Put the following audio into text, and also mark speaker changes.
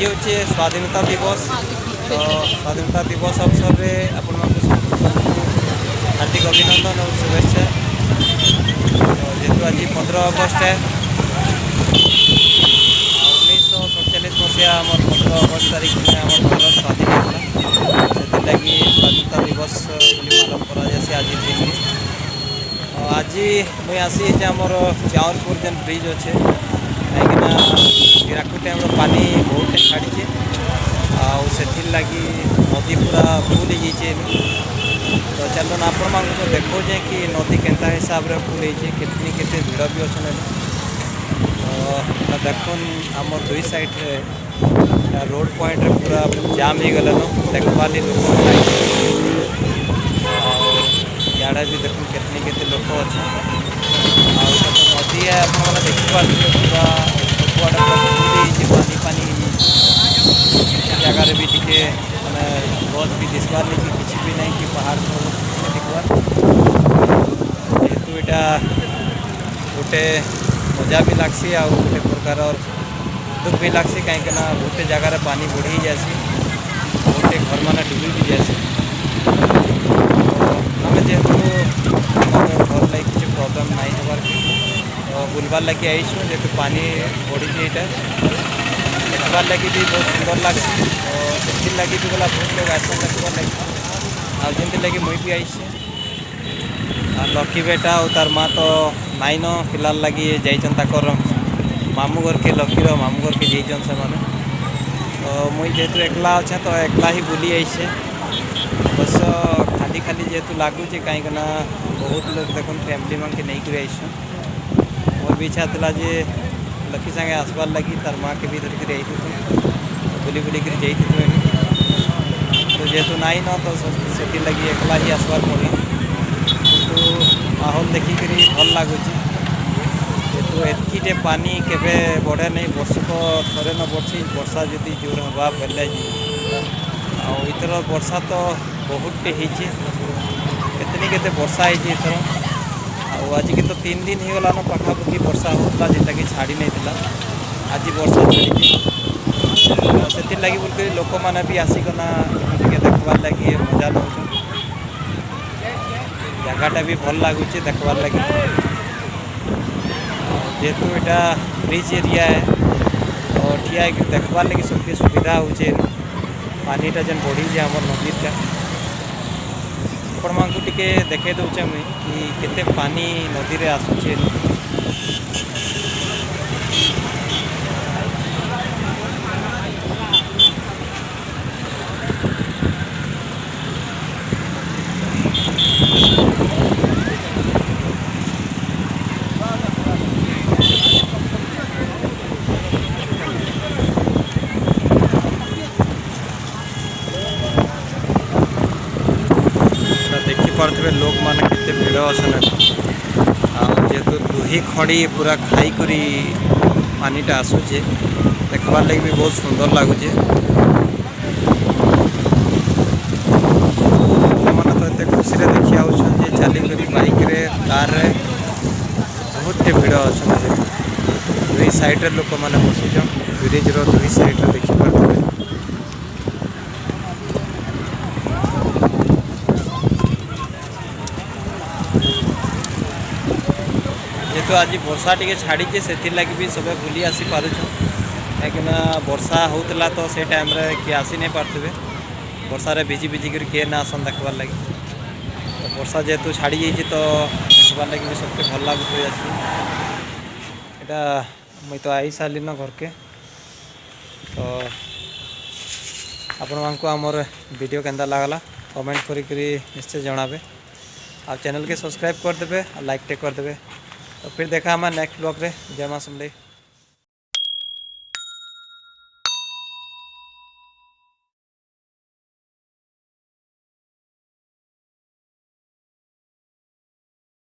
Speaker 1: हूँ स्वाधीनता दिवस। तो स्वाधीनता दिवस अवसर में आपण हार्दिक अभिनंदन और शुभेच्छा। तो जेहतु आज 15 अगस्ट है 1947 मसीहा आम 15 अगस्ट तारीख में आम भारत स्वाधीन होगा से लगी स्वाधीनता दिवस पालन कर आज दिन आज मुझे आसी आमर चाउरपुर जेन ब्रिज अच्छे कहीं हिराकुद टाइम पानी बहुत छाड़ी से लगी नदी पूरा फुल हो जाए। तो चलो आपण मान देखो कि नदी केन्ता हिसाब से फुल होती केते भिड़ भी अच्छे। तो देखन आम दुई साइड रोड पॉइंट रे पूरा जाम हो गलन देखवाली लोक याडा भी देख केते लोक अच्छा नदी है आप देखिए पूरा पानी पानी जगार भी टिके मैंने बस भी दिशबार नहीं कि किसी भी नहीं कि पहाड़ दिखबार जेहेतु यहाँ गोटे मजा भी लगसी आ गोटे प्रकार दुख भी लगसी कहीं गोटे जगार पानी बढ़ी जासी गोटे घर मान डूबी भी जासी। आम जेहेतु घर लगे किसी प्रोब्लेम नहीं हबार तो बुलबार लगे आईसु जेहेतु पानी बढ़ी देखबार लगी भी बहुत सुंदर लगसी। तो लगी भी गला बहुत लोग आसन देखबार लगे आमती लगे मुई भी आई लकी बेटा और तार माँ तो नाइन पिलार लगी जाकर मामू घर के लकीर मामू घर के जाइछन से माने। तो मुई जेहेतु एकला अच्छे तो एकला ही बुली आईसे बस खाली खाली जेहेतु लगुच कहीं बहुत लोग देख फैमिली मन के नहीं कर आईसन मोर भी इच्छा था जे लकी संगे आसबार लगी तार माँ के भी धरिक आई बुली बुली कर जाइए। तो जेहेतु नाई न तो से लगी एकला ही आसबार पड़ा तो माहौल देखिक भल लगुच जेहेतु एतकीटे पानी केवे बढ़े नहीं वर्षक थरे न बढ़ी वर्षा जदि जोर हवा बेले आईथर वर्षा तो बहुतटे होते केते वर्षा होथर आज के तो 3 दिन हो गलान पाखापाखि वर्षा होता जेनटा कि छाड़ी नहीं था आज वर्षा छाड़ी से लगी बोल लोक मैंने भी आसिकना देखबार लगे मजा नौ जगहटा भी भल लगुच देखबार लगे जेहेतु यहाँ ब्रिज एरिया है तो ठिया देखबार लगे सबके सुविधा होचे पानीटा जेन बढ़ी जाए आम नदीटा आपण मानक टिके देखे दूचे मुई कि केते पानी नदी रे आसुचे। देखिपे लोक मैंने केते भिड़ अच्छे जेहेतु दुही खड़ी पूरा खाई करी पानीटा आसूचे देखबार लगे भी बहुत सुंदर लगुचे। मैंने तो ये खुशी देखी आउे चलिक बाइक रे कार रे बहुत भिड़ अच्छे दुई साइड लोक मैंने बसीचन ब्रिज दुई साइड देखिपे जेहेतु आज वर्षा टी छाड़ी से लगी भी सब बुली आसी पार कहीं वर्षा होता तो से टाइम रे किए आसी नहीं पार्थे वर्षा रे भिजी भिजी कर किए ना आसन देखबार लगे। तो वर्षा जेहेतु छाड़ी जाइए तो देखबार लगे भी सबके भल लगुच यहाँ मुई तो आई सारी न घर के। तो आपण मानक आमर वीडियो केंदा लागला कमेंट करी निश्चय जनाबे आ चैनल के सब्सक्राइब करदे और लाइक टे करदे। तो फिर देखा हमारे नेक्स्ट ब्लॉग रे। जय मां समलेई।